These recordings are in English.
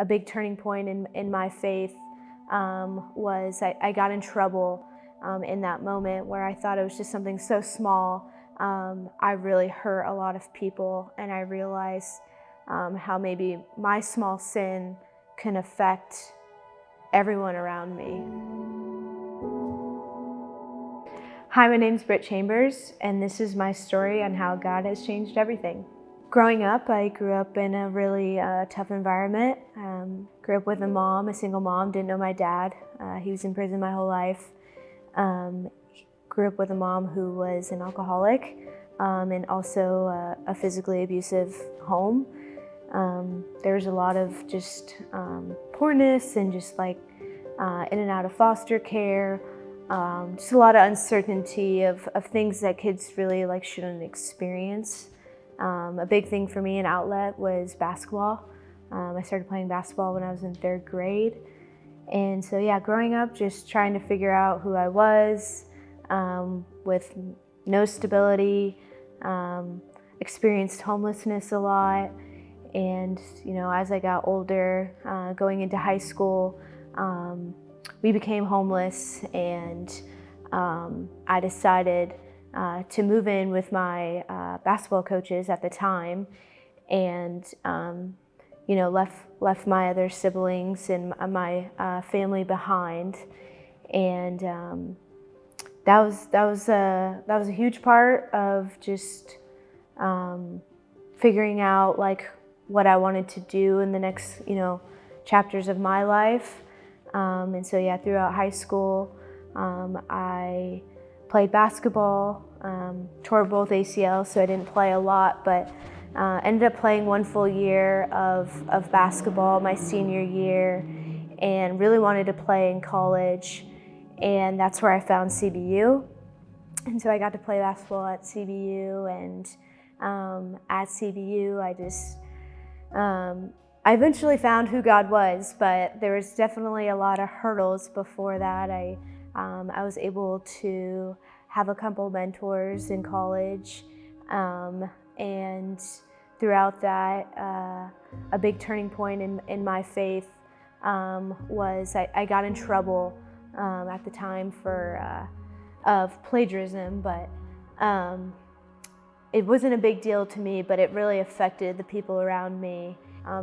a big turning point in my faith was I got in trouble in that moment where I thought it was just something so small. I really hurt a lot of people, and I realized how maybe my small sin can affect everyone around me. Hi, my name's Brit Chambers, and this is my story on how God has changed everything. Growing up, I grew up in a really tough environment. Grew up with a single mom, didn't know my dad. He was in prison my whole life. Grew up with a mom who was an alcoholic and also a physically abusive home. There was a lot of just poorness and just like in and out of foster care. Just a lot of uncertainty of things that kids really like shouldn't experience. A big thing for me, an outlet, was basketball. I started playing basketball when I was in 3rd grade. And so yeah, growing up, just trying to figure out who I was with no stability, experienced homelessness a lot. And you know, as I got older, going into high school, we became homeless, and I decided to move in with my basketball coaches at the time, and you know, left my other siblings and my family behind, and that was a huge part of just figuring out like what I wanted to do in the next chapters of my life. And so yeah, throughout high school, I played basketball, tore both ACLs, so I didn't play a lot, but ended up playing 1 full year of basketball my senior year, and really wanted to play in college, and that's where I found CBU. And so I got to play basketball at CBU, and at CBU I eventually found who God was, but there was definitely a lot of hurdles before that. I was able to have a couple mentors in college, and throughout that, a big turning point in my faith was I got in trouble at the time of plagiarism, but it wasn't a big deal to me, but it really affected the people around me.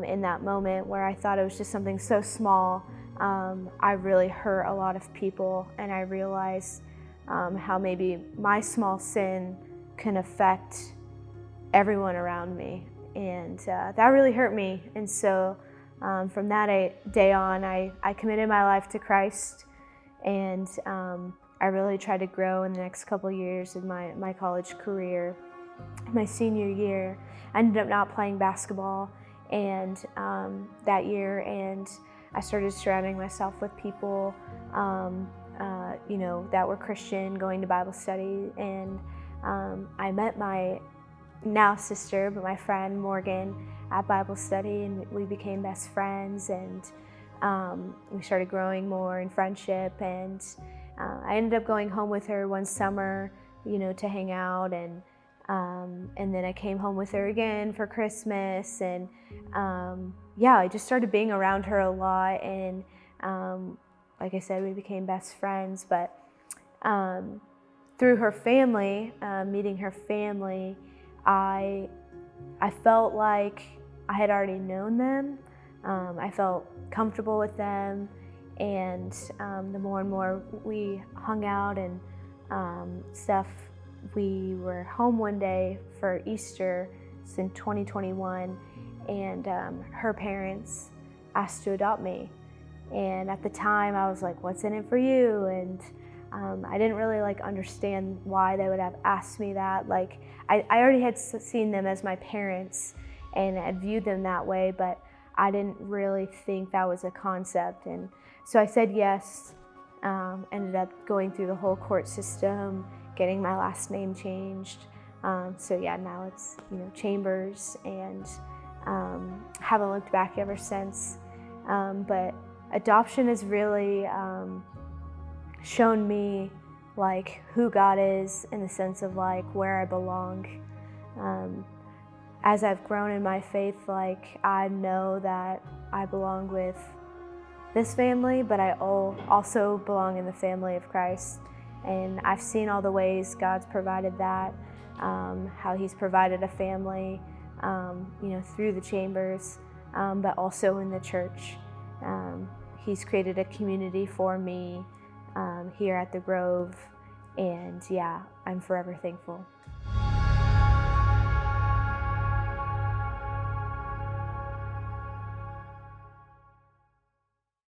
In that moment where I thought it was just something so small, I really hurt a lot of people, and I realized how maybe my small sin can affect everyone around me, and that really hurt me. And so from that day on, I committed my life to Christ, and I really tried to grow in the next couple years of my college career. My senior year, I ended up not playing basketball and that year, and I started surrounding myself with people that were Christian, going to Bible study, and I met my now sister, but my friend Morgan, at Bible study, and we became best friends, and we started growing more in friendship, and I ended up going home with her one summer, to hang out, and then I came home with her again for Christmas, and I just started being around her a lot, and like I said, we became best friends. But through her family, meeting her family, I felt like I had already known them. I felt comfortable with them, and the more and more we hung out and stuff, we were home one day for Easter. It's in 2021, and her parents asked to adopt me. And at the time, I was like, "What's in it for you?" And I didn't really understand why they would have asked me that. I already had seen them as my parents and had viewed them that way, but I didn't really think that was a concept. And so I said yes. Ended up going through the whole court system, getting my last name changed. So yeah, now it's Chambers, and haven't looked back ever since. But adoption has really shown me who God is, in the sense of where I belong. As I've grown in my faith, I know that I belong with this family, but I also belong in the family of Christ. And I've seen all the ways God's provided that, how He's provided a family, through the chambers, but also in the church. He's created a community for me here at the Grove, and yeah, I'm forever thankful.